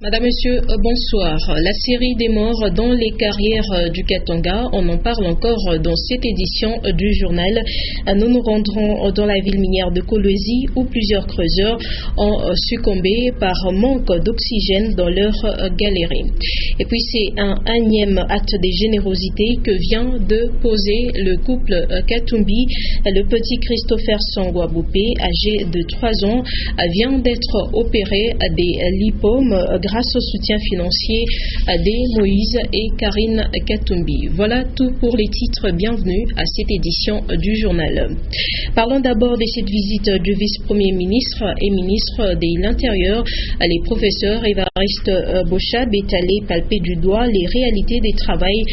Madame, Monsieur, bonsoir. La série des morts dans les carrières du Katanga, on en parle encore dans cette édition du journal. Nous nous rendrons dans la ville minière de Kolwezi où plusieurs creuseurs ont succombé par manque d'oxygène dans leur galerie. Et puis c'est un énième acte de générosité que vient de poser le couple Katumbi. Le petit Christopher Sangwa-Boupé, âgé de 3 ans, vient d'être opéré des lipomes grâce au soutien financier de Moïse et Karine Katumbi. Voilà tout pour les titres. Bienvenue à cette édition du journal. Parlons d'abord de cette visite du vice-premier ministre et ministre de l'Intérieur. Les professeurs Évariste Bochab est allé palper du doigt les réalités des travail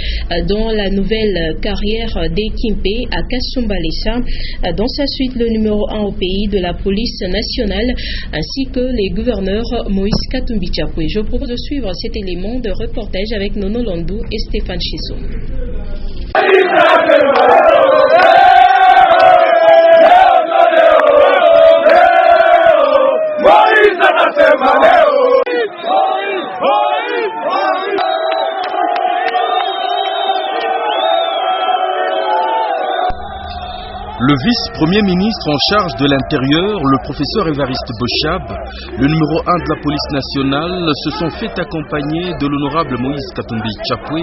dans la nouvelle carrière des Kimpe à Kasumbalesa. Dans sa suite, le numéro 1 au pays de la police nationale ainsi que les gouverneurs Moïse Katumbi Chapwe. Je propose de suivre cet élément de reportage avec Nono Landou et Stéphane Chissou. Le vice-premier ministre en charge de l'Intérieur, le professeur Évariste Bochab, le numéro 1 de la police nationale, se sont fait accompagner de l'honorable Moïse Katumbi Chapwe,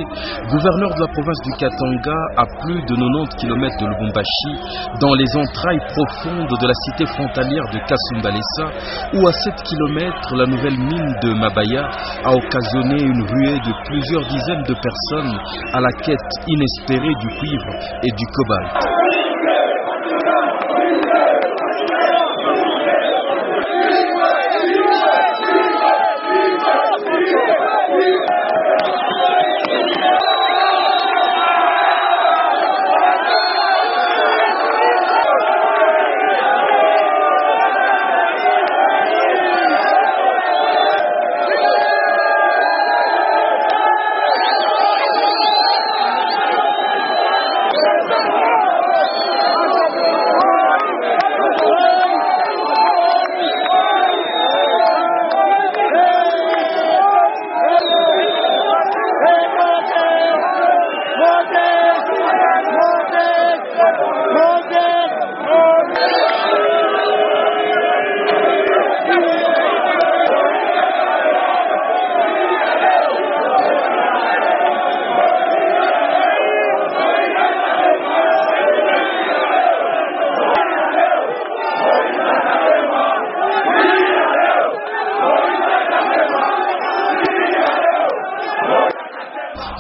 gouverneur de la province du Katanga, à plus de 90 km de Lubumbashi, dans les entrailles profondes de la cité frontalière de Kasumbalesa, où à 7 km, la nouvelle mine de Mabaya a occasionné une ruée de plusieurs dizaines de personnes à la quête inespérée du cuivre et du cobalt.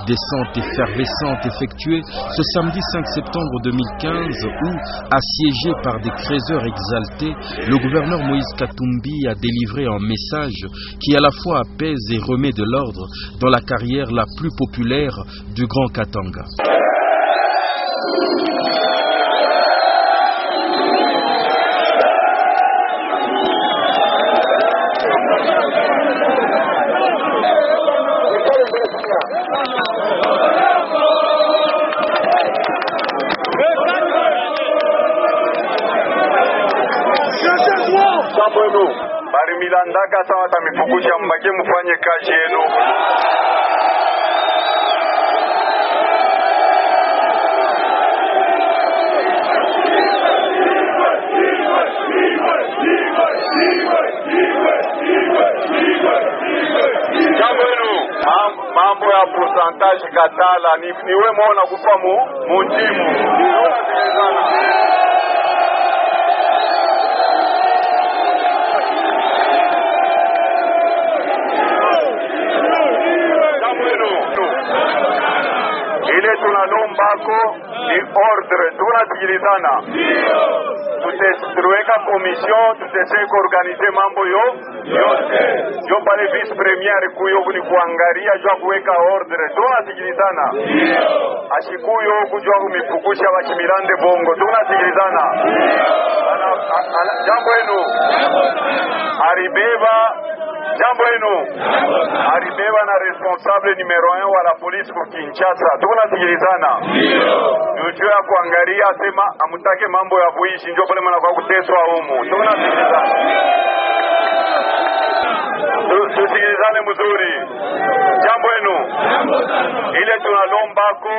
Descente effervescente effectuée ce samedi 5 septembre 2015 où, assiégé par des creuseurs exaltés, le gouverneur Moïse Katumbi a délivré un message qui à la fois apaise et remet de l'ordre dans la carrière la plus populaire du Grand Katanga. Barimilandaka sawa tamifukusha mbake mfanye kazi yenu. Mambo ya pourcentage katala niwe mwana kupa munjimu. Ile tunalombako ni ordre, tunasikilizana. Tutaweka commission, tutaweka organize mambo yote. Jo pale vice premier kuyo ni kuangalia jo kuweka ordre, tunasikilizana. Ashikuyo kujua kumifukusha bachimilande bongo, tunasikilizana. Jambo enu aribeba jambo enu aribeba na responsable numero 1 wa la police kwa Kinshasa. Tunasikilizana. Ndio ya kuangalia sema amutake mambo ya kuishi ndio pale mwana kwa kuteswa humu. Tunasikilizana. tusikilizane mzuri. Jambo yenu. Ile tunalombako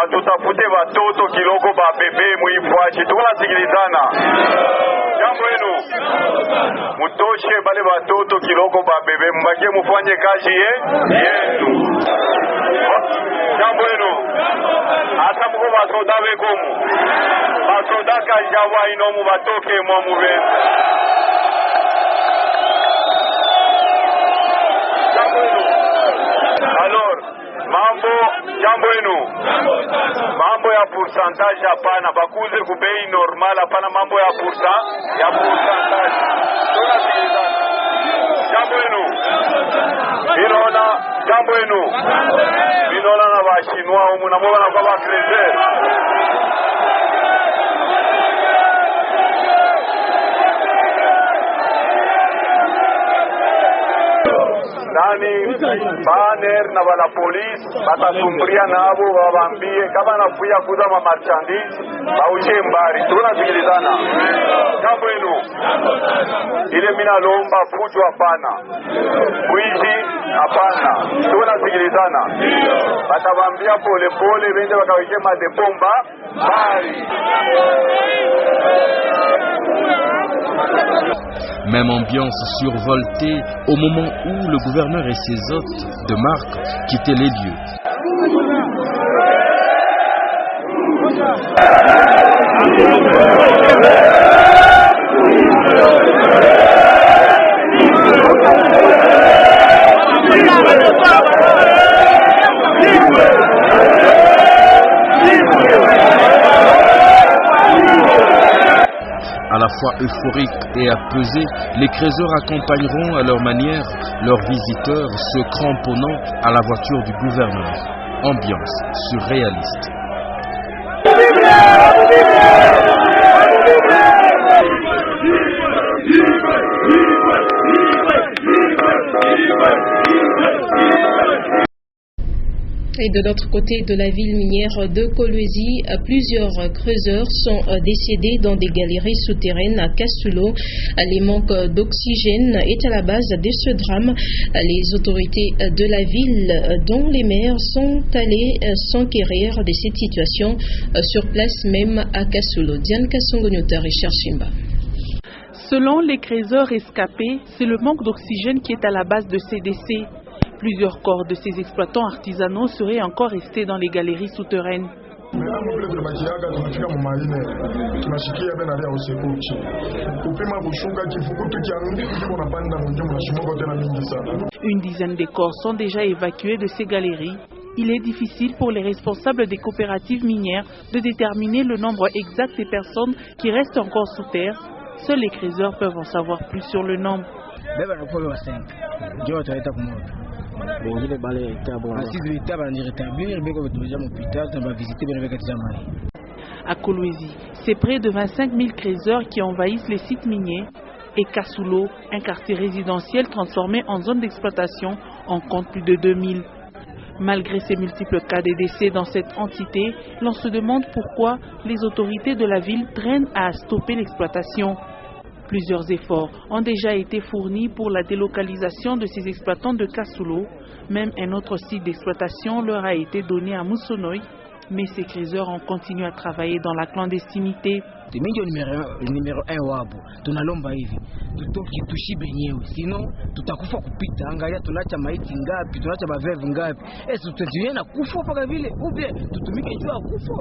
atutafute watoto kiloko ba bebe muifwachi. Tunasikilizana. Jambo yenu. Mutoshe bale watoto kiloko ba bebe mbake mufanye kazi yetu. Jambo yenu. Asa muko basoda bekomu. Basoda kajawa inomu batoke mwa muvenda. Alors, jambo yenu. Mambo ya pourcentage hapana, bakuze kubei normal hapana, mambo ya pourcentage. Tunasikilizana. Jambo yenu. Inaona jambo yenu. Inaona na bashinwa humu na mwana kwa bakrezer. Nani baner na bala police batasumburia nabo babambie kama nafuya kuza ma marchandise bauche mbari. Tunasikilizana. Jambo yenu. Ile mina lomba fujo hapana, kuishi hapana. Tunasikilizana. Batabambia pole pole bende bakaweke madepomba bari. Même ambiance survoltée au moment où le gouverneur et ses hôtes de marque quittaient les lieux. À la fois euphoriques et apaisés, les créateurs accompagneront à leur manière leurs visiteurs se cramponnant à la voiture du gouvernement. Ambiance surréaliste. Et de l'autre côté de la ville minière de Kolwezi, plusieurs creuseurs sont décédés dans des galeries souterraines à Kassulo. Les manques d'oxygène est à la base de ce drame. Les autorités de la ville, dont les maires, sont allés s'enquérir de cette situation sur place même à Kassulo. Diane Kassongo-Nyota, Richard Chimba. Selon les creuseurs rescapés, c'est le manque d'oxygène qui est à la base de ces décès. Plusieurs corps de ces exploitants artisanaux seraient encore restés dans les galeries souterraines. Une dizaine de corps sont déjà évacués de ces galeries. Il est difficile pour les responsables des coopératives minières de déterminer le nombre exact des personnes qui restent encore sous terre. Seuls les creuseurs peuvent en savoir plus sur le nombre. À Kolwezi, c'est près de 25 000 creuseurs qui envahissent les sites miniers, et Kassulo, un quartier résidentiel transformé en zone d'exploitation, en compte plus de 2000. Malgré ces multiples cas de décès dans cette entité, l'on se demande pourquoi les autorités de la ville traînent à stopper l'exploitation. Plusieurs efforts ont déjà été fournis pour la délocalisation de ces exploitants de Kassulo. Même un autre site d'exploitation leur a été donné à Moussonoï, mais ces creuseurs ont continué à travailler dans la clandestinité. Numéro 1 wabu tunalomba hivi tutoki tushibe nyewe, sino tutakufa kupita. Angalia tunacha maiti ngapi, tunacha mavevu ngapi. Tutenziwe na kufa paka vile ube tutumike juu ya kufa,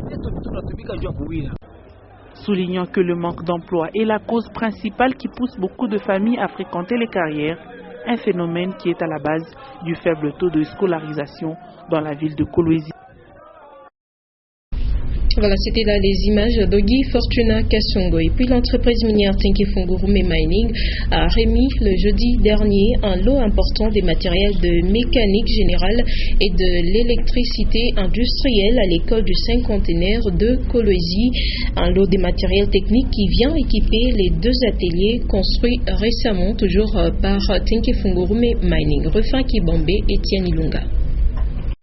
tunatumika juu ya kuwila. Soulignant que le manque d'emploi est la cause principale qui pousse beaucoup de familles à fréquenter les carrières, un phénomène qui est à la base du faible taux de scolarisation dans la ville de Kolwezi. Voilà, c'était là les images d'Ogi Fortuna Kassongo. Et puis l'entreprise minière Tenke-Fungurume Mining a remis le jeudi dernier un lot important des matériels de mécanique générale et de l'électricité industrielle à l'école du cinquantenaire de Kolwezi. Un lot des matériels techniques qui vient équiper les deux ateliers construits récemment, toujours par Tenke-Fungurume Mining. Refin Kibambe et Etienne Ilunga.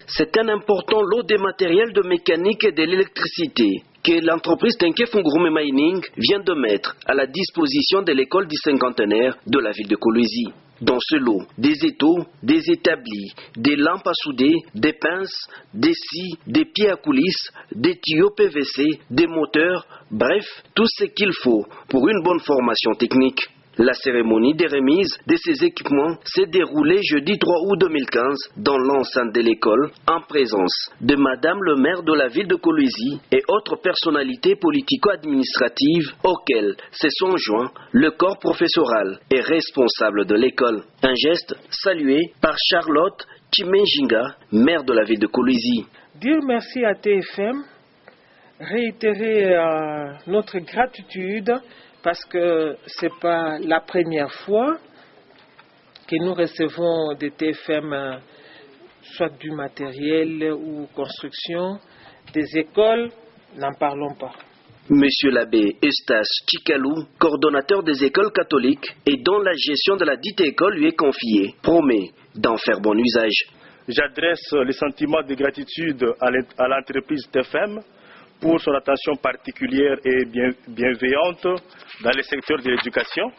C'est un important lot de matériel de mécanique et de l'électricité que l'entreprise Tenke-Fungurume Mining vient de mettre à la disposition de l'école du cinquantenaire de la ville de Kolwezi. Dans ce lot, des étaux, des établis, des lampes à souder, des pinces, des scies, des pieds à coulisses, des tuyaux PVC, des moteurs, bref, tout ce qu'il faut pour une bonne formation technique. La cérémonie des remises de ces équipements s'est déroulée jeudi 3 août 2015 dans l'enceinte de l'école en présence de Madame le maire de la ville de Kolwezi et autres personnalités politico-administratives auxquelles se sont joints le corps professoral et responsable de l'école. Un geste salué par Charlotte Chimenjinga, maire de la ville de Kolwezi. Dire merci à TFM, réitérer notre gratitude parce que ce n'est pas la première fois que nous recevons de TFM soit du matériel ou construction, des écoles, n'en parlons pas. Monsieur l'abbé Eustache Chikalou, coordonnateur des écoles catholiques et dont la gestion de la dite école lui est confiée, promet d'en faire bon usage. J'adresse les sentiments de gratitude à l'entreprise TFM pour son attention particulière et bienveillante dans le secteur de l'éducation.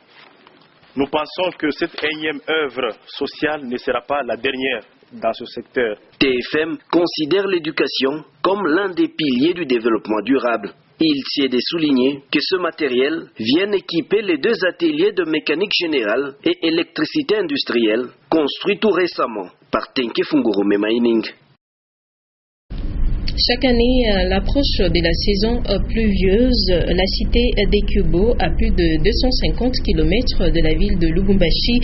Nous pensons que cette énième œuvre sociale ne sera pas la dernière dans ce secteur. TFM considère l'éducation comme l'un des piliers du développement durable. Il tient de souligner que ce matériel vient équiper les 2 ateliers de mécanique générale et électricité industrielle construits tout récemment par Tenke Fungurume Mining. Chaque année, à l'approche de la saison pluvieuse, la cité d'Ekubo, à plus de 250 km de la ville de Lubumbashi,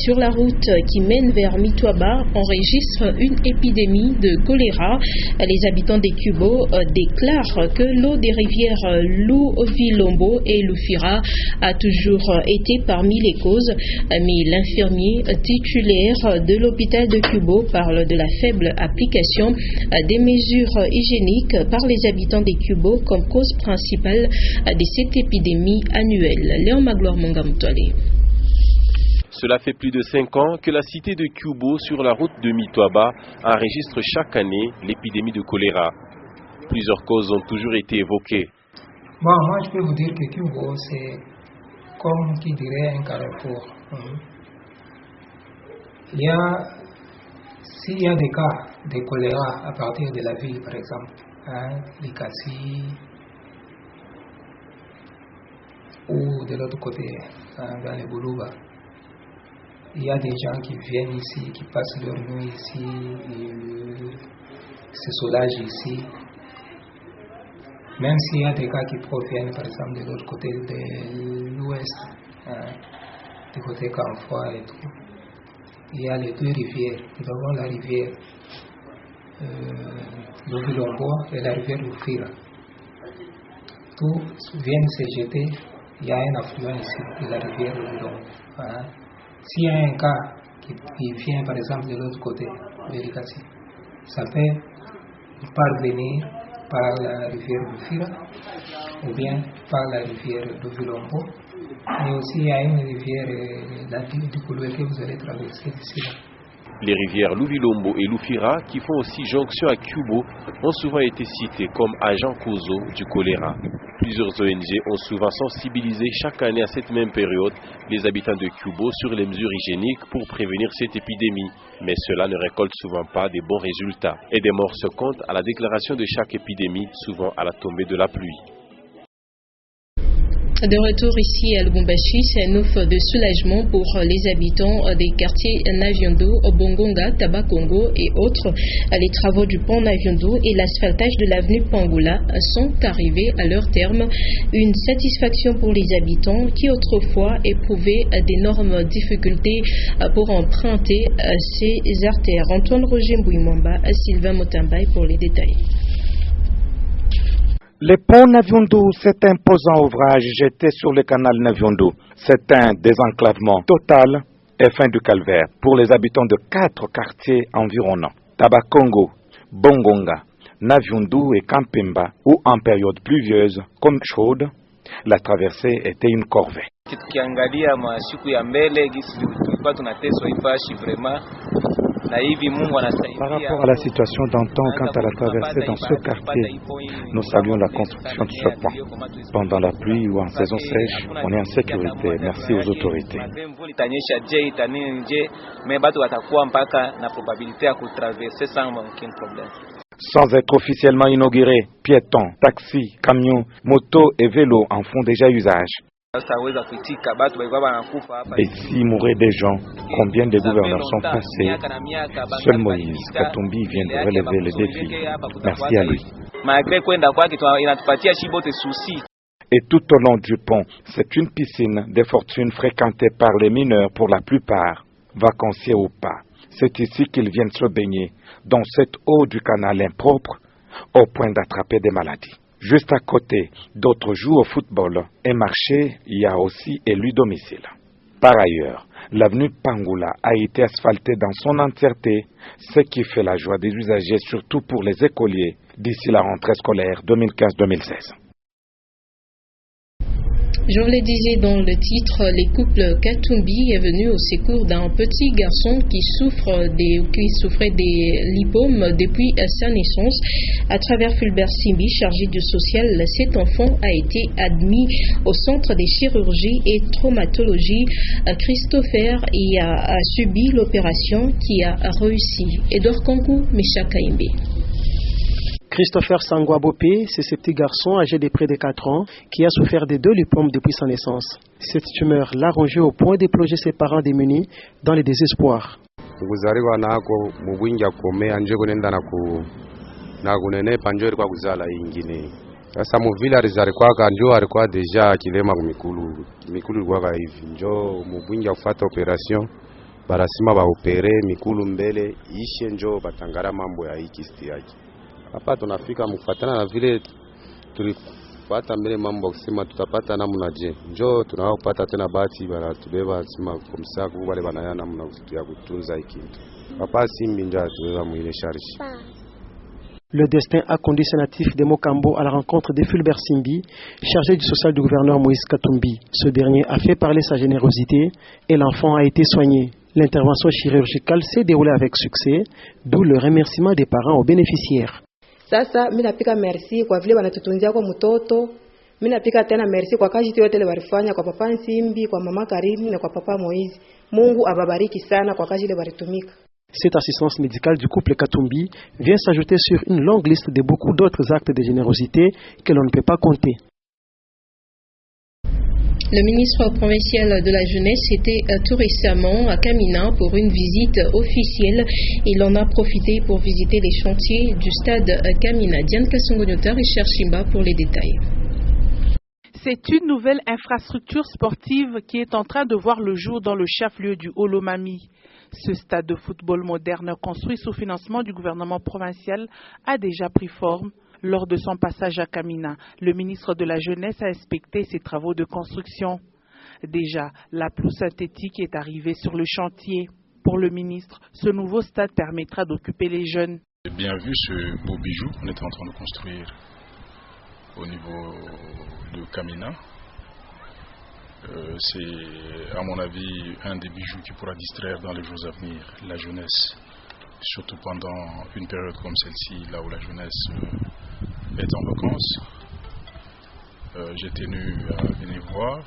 sur la route qui mène vers Mitwaba, enregistre une épidémie de choléra. Les habitants d'Ekubo déclarent que l'eau des rivières Louvilombo et Lufira a toujours été parmi les causes, mais l'infirmier titulaire de l'hôpital d'Ekubo parle de la faible application des mesures hygiénique par les habitants des Kubo comme cause principale de cette épidémie annuelle. Léon Magloire Mongamutwale. Cela fait plus de 5 ans que la cité de Kubo sur la route de Mitwaba enregistre chaque année l'épidémie de choléra. Plusieurs causes ont toujours été évoquées. Bon, moi je peux vous dire que Kubo c'est comme qui dirait un carrefour. S'il y a des cas de choléra à partir de la ville, par exemple, les Kassi, ou de l'autre côté, dans les Boulouba, il y a des gens qui viennent ici, qui passent leur nuit ici, se soulagent ici. Même s'il y a des cas qui proviennent, par exemple, de l'autre côté de l'ouest, du côté Camfois et tout. Il y a les 2 rivières. Nous avons la rivière Louvilombo et la rivière Lufira. Tout vient se jeter. Il y a un affluent ici de la rivière Louvilombo. S'il y a un cas qui vient par exemple de l'autre côté, de l'Ikassi, ça peut parvenir par la rivière Lufira ou bien par la rivière Louvilombo. Mais aussi, il y a une rivière, la du Kouloué, que vous allez traverser ici. Les rivières Louvilombo et Lufira, qui font aussi jonction à Kubo, ont souvent été citées comme agents causaux du choléra. Plusieurs ONG ont souvent sensibilisé chaque année à cette même période les habitants de Kubo sur les mesures hygiéniques pour prévenir cette épidémie. Mais cela ne récolte souvent pas de bons résultats. Et des morts se comptent à la déclaration de chaque épidémie, souvent à la tombée de la pluie. De retour ici à Lubumbashi, c'est un offre de soulagement pour les habitants des quartiers Naviondo, Bongonga, Tabakongo et autres. Les travaux du pont Naviondo et l'asphaltage de l'avenue Pangoula sont arrivés à leur terme. Une satisfaction pour les habitants qui autrefois éprouvaient d'énormes difficultés pour emprunter ces artères. Antoine Roger Mbouimamba, Sylvain Motambaye pour les détails. Le pont Naviondo, c'est un imposant ouvrage jeté sur le canal Naviondo. C'est un désenclavement total et fin du calvaire pour les habitants de 4 quartiers environnants. Tabakongo, Bongonga, Naviondo et Kampemba, où en période pluvieuse comme chaude, la traversée était une corvée. Tukiangalia masiku ya mbele gisi tulikuwa tunateswa ifashi vraiment Par rapport à la situation d'antan quant à la traversée dans ce quartier, nous saluons la construction de ce pont. Pendant la pluie ou en saison sèche, on est en sécurité. Merci aux autorités. Sans être officiellement inauguré, piétons, taxis, camions, motos et vélos en font déjà usage. Et s'il mourait des gens, combien de gouverneurs sont passés? Seul Moïse Katumbi vient de relever le défi. Merci à lui. Et tout au long du pont, c'est une piscine de fortune fréquentée par les mineurs pour la plupart, vacanciers ou pas. C'est ici qu'ils viennent se baigner, dans cette eau du canal impropre, au point d'attraper des maladies. Juste à côté, d'autres jouent au football. Et marché, il y a aussi élu domicile. Par ailleurs, l'avenue Pangula a été asphaltée dans son entièreté, ce qui fait la joie des usagers, surtout pour les écoliers, d'ici la rentrée scolaire 2015-2016. Je vous le disais dans le titre, les couples Katumbi est venu au secours d'un petit garçon qui souffrait des lipomes depuis sa naissance. À travers Fulbert Simbi, chargé du social, cet enfant a été admis au centre des chirurgies et traumatologie. Christopher y a subi l'opération qui a réussi. Edouard Kankou, Mecha Kaimbe. Christopher Sangwa-Bopé, c'est ce petit garçon âgé de près de 4 ans qui a souffert de 2 lipomes depuis sa naissance. Cette tumeur l'a rongé au point de plonger ses parents démunis dans le désespoir. Sasa muvile alizalikwaka ndio alikuwa deja kilema kumikulu ilikuwa hivi njo mubwinja kufata operation barasima baopere mikulu mbele ishe njo batangara mambo ya ikisti yake. Hapa tunafika mkufatana na vile tulipata mbele mambo kusema tutapata namna je. Njo tunaopata tena bahati banatubeba sima komsaku wale banaya namna ya kutunza ikintu. Papa Simbi ndio atubeba mwile charge. Le destin a conduit ce natif de Mokambo à la rencontre de Fulbert Simbi, chargé du social du gouverneur Moïse Katumbi. Ce dernier a fait parler sa générosité et l'enfant a été soigné. L'intervention chirurgicale s'est déroulée avec succès, d'où le remerciement des parents aux bénéficiaires. Sasa mimi napika merci kwa vile wanatutunzia kwa mtoto. Mimi napika tena merci kwa kazi yote ile walifanya kwa papa Simbi, kwa mama Karimu na kwa papa Moïse. Mungu ababariki sana kwa kazi ile walitumika. Cette assistance médicale du couple Katumbi vient s'ajouter sur une longue liste de beaucoup d'autres actes de générosité que l'on ne peut pas compter. Le ministre provincial de la Jeunesse était tout récemment à Kamina pour une visite officielle. Il en a profité pour visiter les chantiers du stade Kamina. Diane Kassongonyotar et Cherchimba pour les détails. C'est une nouvelle infrastructure sportive qui est en train de voir le jour dans le chef-lieu du Olomami. Ce stade de football moderne construit sous financement du gouvernement provincial a déjà pris forme. Lors de son passage à Kamina, le ministre de la Jeunesse a inspecté ses travaux de construction. Déjà, la pelouse synthétique est arrivée sur le chantier. Pour le ministre, ce nouveau stade permettra d'occuper les jeunes. J'ai bien vu ce beau bijou qu'on est en train de construire au niveau de Kamina. C'est, à mon avis, un des bijoux qui pourra distraire dans les jours à venir la jeunesse, surtout pendant une période comme celle-ci, là où la jeunesse est en vacances. J'ai tenu à venir voir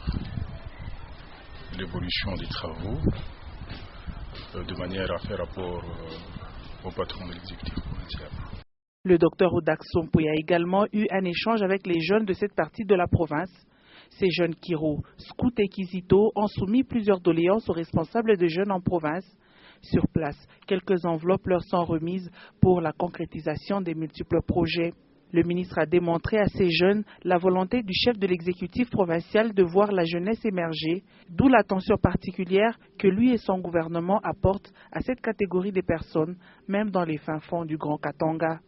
l'évolution des travaux de manière à faire rapport au patron de l'exécutif provincial. Le docteur Odak Sompoy a également eu un échange avec les jeunes de cette partie de la province. Ces jeunes Kiro, Scouts et Kizito ont soumis plusieurs doléances aux responsables de jeunes en province. Sur place, quelques enveloppes leur sont remises pour la concrétisation des multiples projets. Le ministre a démontré à ces jeunes la volonté du chef de l'exécutif provincial de voir la jeunesse émerger, d'où l'attention particulière que lui et son gouvernement apportent à cette catégorie de personnes, même dans les fins fonds du Grand Katanga.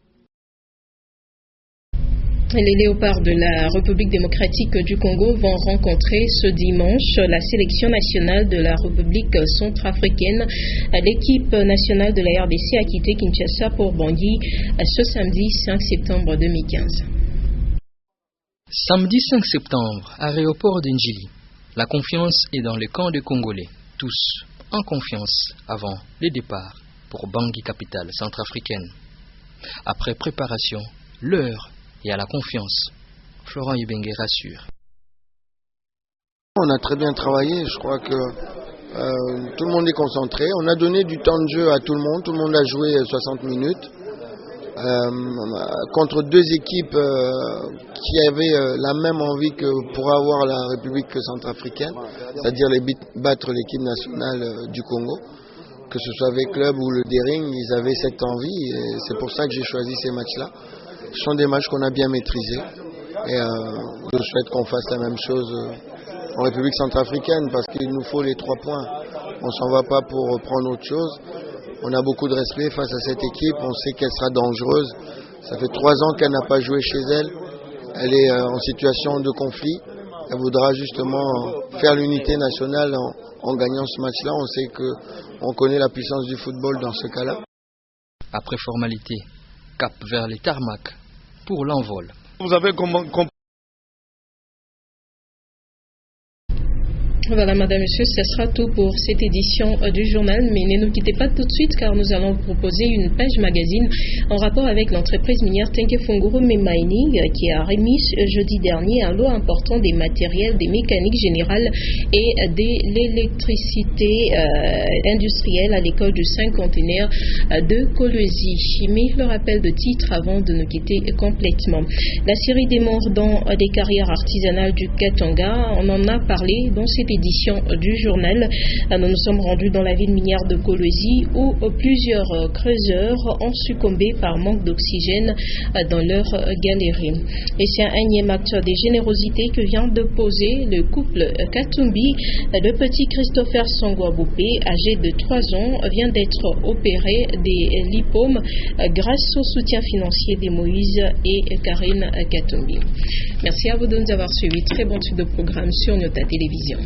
Les léopards de la République démocratique du Congo vont rencontrer ce dimanche la sélection nationale de la République centrafricaine. L'équipe nationale de la RDC a quitté Kinshasa pour Bangui ce samedi 5 septembre 2015. Samedi 5 septembre, aéroport de Njili. La confiance est dans le camp des Congolais. Tous en confiance avant le départ pour Bangui, capitale centrafricaine. Après préparation, l'heure est à la confiance. Florent Ibenge rassure. On a très bien travaillé, je crois que tout le monde est concentré. On a donné du temps de jeu à tout le monde a joué 60 minutes. Contre deux équipes qui avaient la même envie que pour avoir la République centrafricaine, c'est-à-dire battre l'équipe nationale du Congo, que ce soit avec Club ou le Dering, ils avaient cette envie et c'est pour ça que j'ai choisi ces matchs-là. Ce sont des matchs qu'on a bien maîtrisés et je souhaite qu'on fasse la même chose en République centrafricaine parce qu'il nous faut les 3 points. On s'en va pas pour prendre autre chose. On a beaucoup de respect face à cette équipe, on sait qu'elle sera dangereuse. Ça fait 3 ans qu'elle n'a pas joué chez elle. Elle est en situation de conflit. Elle voudra justement faire l'unité nationale en gagnant ce match-là. On sait qu'on connaît la puissance du football dans ce cas-là. Après formalité, cap vers les tarmacs pour l'envol. Vous avez compris. Voilà, madame, monsieur, ce sera tout pour cette édition du journal, mais ne nous quittez pas tout de suite car nous allons vous proposer une page magazine en rapport avec l'entreprise minière Tenke-Funguru Mining qui a remis jeudi dernier un lot important des matériels, des mécaniques générales et de l'électricité industrielle à l'école du 5 conteneurs de Kolwezi. Mais le rappel de titre avant de nous quitter complètement. La série des morts dans des carrières artisanales du Katanga, on en a parlé dans cette édition du journal. Nous nous sommes rendus dans la ville minière de Kolwezi où plusieurs creuseurs ont succombé par manque d'oxygène dans leur galerie. Et c'est un énième acte de générosité que vient de poser le couple Katumbi. Le petit Christopher Sangwa-Boupé, âgé de 3 ans, vient d'être opéré des lipomes grâce au soutien financier de Moïse et Karine Katumbi. Merci à vous de nous avoir suivis. Très bon suite de programme sur Nyota Télévision.